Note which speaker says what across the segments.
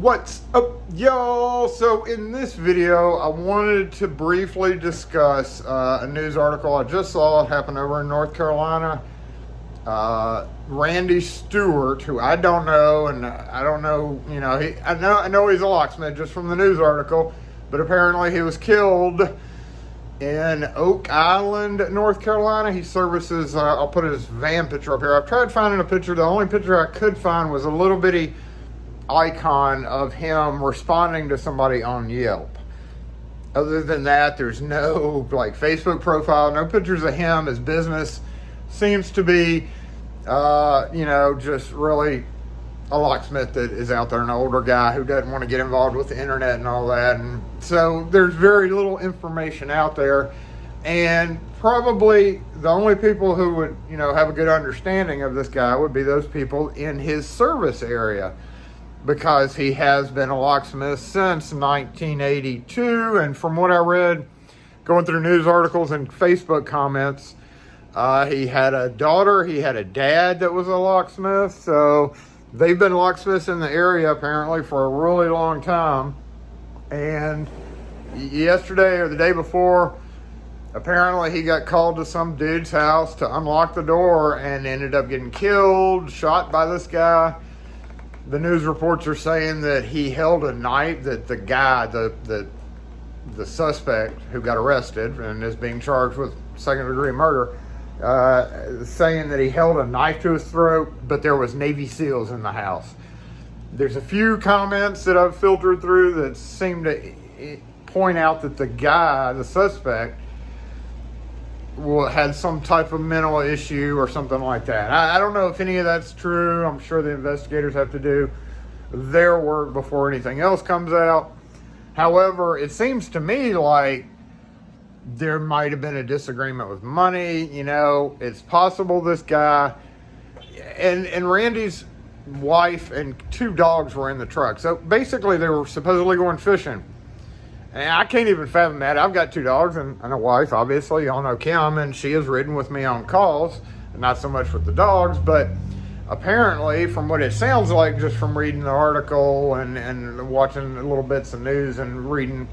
Speaker 1: What's up, y'all? So in this video, I wanted to briefly discuss a news article I just saw. It happened over in North Carolina. Randy Stewart, who I don't know, and I don't know, I know he's a locksmith just from the news article, but apparently he was killed in Oak Island, North Carolina. He services, I'll put his van picture up here. I've tried finding a picture. The only picture I could find was a little bitty icon of him responding to somebody on Yelp. Other than that, there's no like Facebook profile, no pictures of him. His business seems to be, just really a locksmith that is out there, an older guy who doesn't want to get involved with the internet and all that. And so there's very little information out there. And probably the only people who would, have a good understanding of this guy would be those people in his service area, because he has been a locksmith since 1982. And from what I read, going through news articles and Facebook comments, he had a daughter, he had a dad that was a locksmith. So they've been locksmiths in the area apparently for a really long time. And yesterday or the day before, apparently he got called to some dude's house to unlock the door and ended up getting killed, shot by this guy. The news reports are saying that he held a knife, that the guy, the suspect who got arrested and is being charged with second-degree murder, saying that he held a knife to his throat, but there was Navy SEALs in the house. There's a few comments that I've filtered through that seem to point out that the guy, the suspect, had some type of mental issue or something like that. I don't know if any of that's true. I'm sure the investigators have to do their work before anything else comes out. However, it seems to me like there might have been a disagreement with money. It's possible this guy and Randy's wife and two dogs were in the truck. So basically they were supposedly going fishing. And I can't even fathom that. I've got two dogs and a wife, obviously. Y'all know Kim, and she has ridden with me on calls. Not so much with the dogs, but apparently, from what it sounds like, just from reading the article and watching little bits of news and reading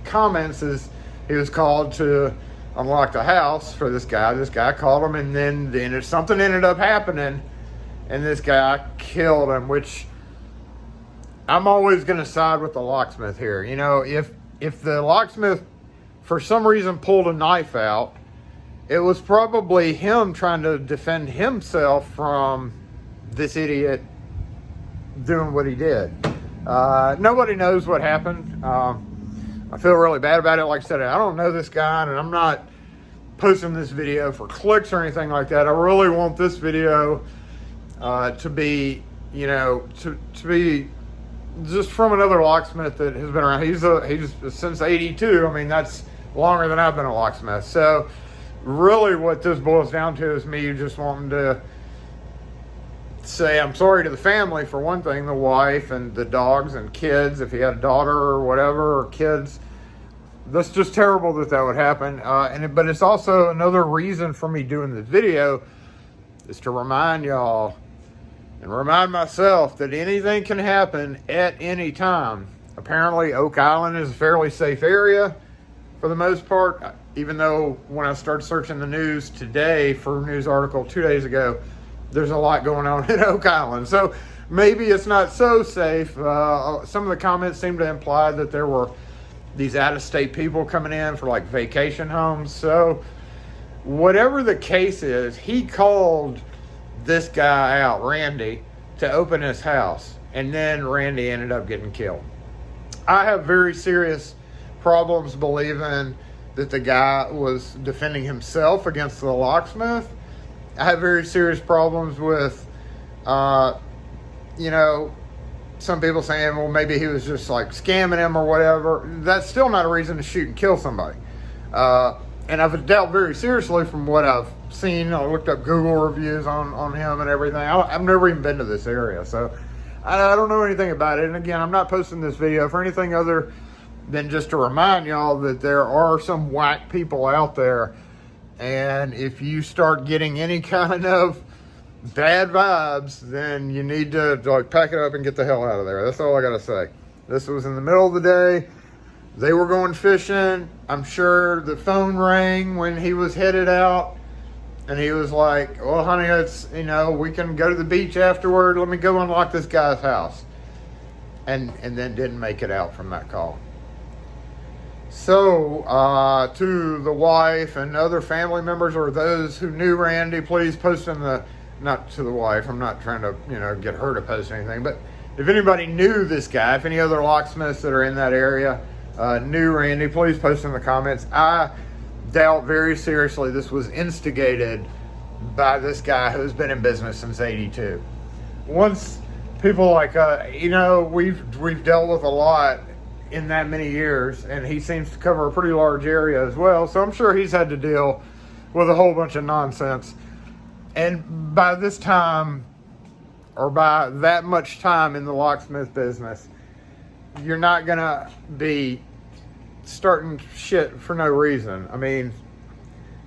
Speaker 1: comments, is he was called to unlock the house for this guy. This guy called him, and then something ended up happening, and this guy killed him, which I'm always going to side with the locksmith here. If the locksmith, for some reason, pulled a knife out, it was probably him trying to defend himself from this idiot doing what he did. Nobody knows what happened. I feel really bad about it. Like I said, I don't know this guy, and I'm not posting this video for clicks or anything like that. I really want this video to be, to be just from another locksmith that has been around. He's since 82. I mean, that's longer than I've been a locksmith. So really what this boils down to is me just wanting to say I'm sorry to the family, for one thing, the wife and the dogs and kids, if he had a daughter or whatever, or kids. That's just terrible that would happen. But it's also another reason for me doing this video is to remind y'all and remind myself that anything can happen at any time. Apparently, Oak Island is a fairly safe area for the most part, even though when I started searching the news today for a news article 2 days ago, there's a lot going on in Oak Island. So maybe it's not so safe. Some of the comments seem to imply that there were these out-of-state people coming in for like vacation homes. So whatever the case is, he called this guy out, Randy, to open his house, and then Randy ended up getting killed. I have very serious problems believing that the guy was defending himself against the locksmith. I have very serious problems with, some people saying, well, maybe he was just like scamming him or whatever. That's still not a reason to shoot and kill somebody. And I've dealt very seriously from what I've seen. I looked up Google reviews on him and everything. I've never even been to this area, so I don't know anything about it. And again, I'm not posting this video for anything other than just to remind y'all that there are some whack people out there. And if you start getting any kind of bad vibes, then you need to like pack it up and get the hell out of there. That's all I gotta say. This was in the middle of the day. They were going fishing. I'm sure the phone rang when he was headed out, and he was like, well, honey, it's, you know, we can go to the beach afterward. Let me go unlock this guy's house. And then didn't make it out from that call. So, to the wife and other family members or those who knew Randy, please post in the, not to the wife, I'm not trying to, you know, get her to post anything, but if anybody knew this guy, if any other locksmiths that are in that area knew Randy, please post in the comments. I doubt very seriously this was instigated by this guy who's been in business since '82. Once people like, you know, we've dealt with a lot in that many years, and he seems to cover a pretty large area as well, so I'm sure he's had to deal with a whole bunch of nonsense. And by this time, or by that much time in the locksmith business, you're not gonna be starting shit for no reason. I mean,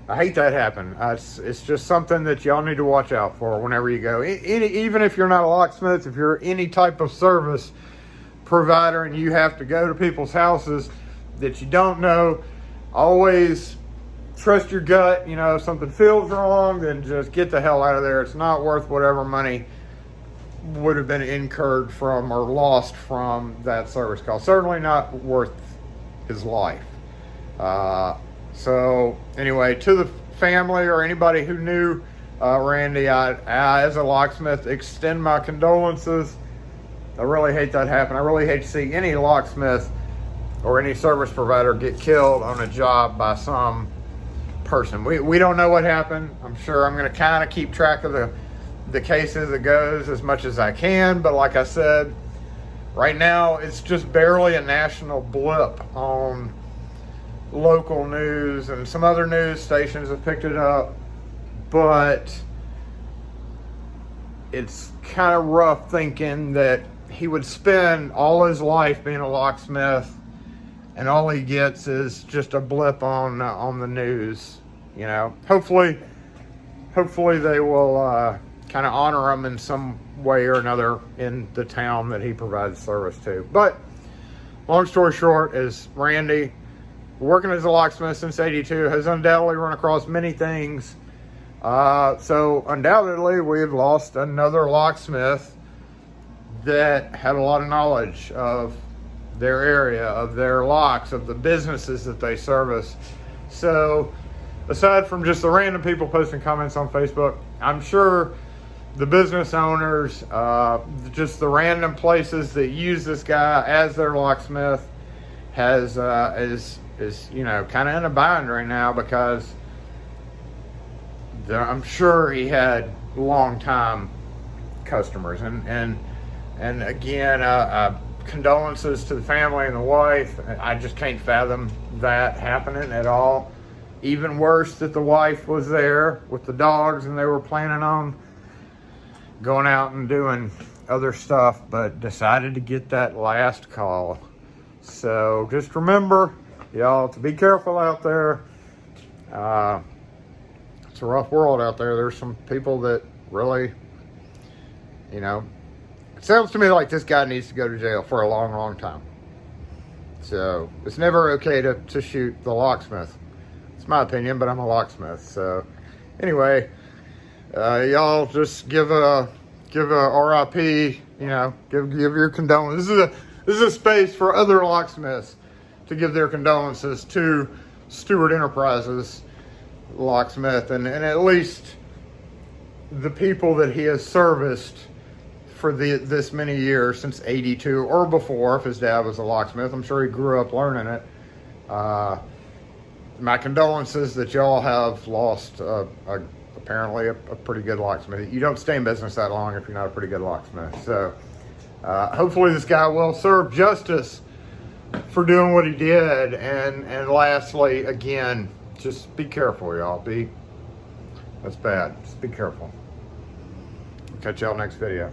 Speaker 1: I hate that happen. It's just something that y'all need to watch out for whenever you go. Even if you're not a locksmith, if you're any type of service provider and you have to go to people's houses that you don't know, always trust your gut. You know, if something feels wrong, then just get the hell out of there. It's not worth whatever money would have been incurred from or lost from that service call. Certainly not worth his life. So anyway, to the family or anybody who knew Randy, I as a locksmith extend my condolences. I really hate that happen. I really hate to see any locksmith or any service provider get killed on a job by some person. We don't know what happened. I'm sure I'm going to kind of keep track of the cases that goes as much as I can, but like I said, right now it's just barely a national blip on local news, and some other news stations have picked it up, but it's kind of rough thinking that he would spend all his life being a locksmith and all he gets is just a blip on the news. You know, hopefully they will kind of honor him in some way or another in the town that he provides service to. But long story short is Randy, working as a locksmith since '82, has undoubtedly run across many things. So undoubtedly we've lost another locksmith that had a lot of knowledge of their area, of their locks, of the businesses that they service. So aside from just the random people posting comments on Facebook, I'm sure the business owners, just the random places that use this guy as their locksmith is you know, kind of in a bind right now, because I'm sure he had long time customers, and again, condolences to the family and the wife. I just can't fathom that happening at all. Even worse that the wife was there with the dogs and they were planning on going out and doing other stuff, but decided to get that last call. So just remember, y'all, to be careful out there. It's a rough world out there. There's some people that really, you know, it sounds to me like this guy needs to go to jail for a long, long time. So it's never okay to shoot the locksmith. It's my opinion, but I'm a locksmith. So anyway, y'all just give a RIP, you know, give your condolences. This is a space for other locksmiths to give their condolences to Stewart Enterprises locksmith, and at least the people that he has serviced for this many years, since '82 or before, if his dad was a locksmith. I'm sure he grew up learning it. My condolences that y'all have lost apparently a pretty good locksmith. You don't stay in business that long if you're not a pretty good locksmith. So hopefully this guy will serve justice for doing what he did. And lastly, again, just be careful, y'all. That's bad. Just be careful. Catch y'all next video.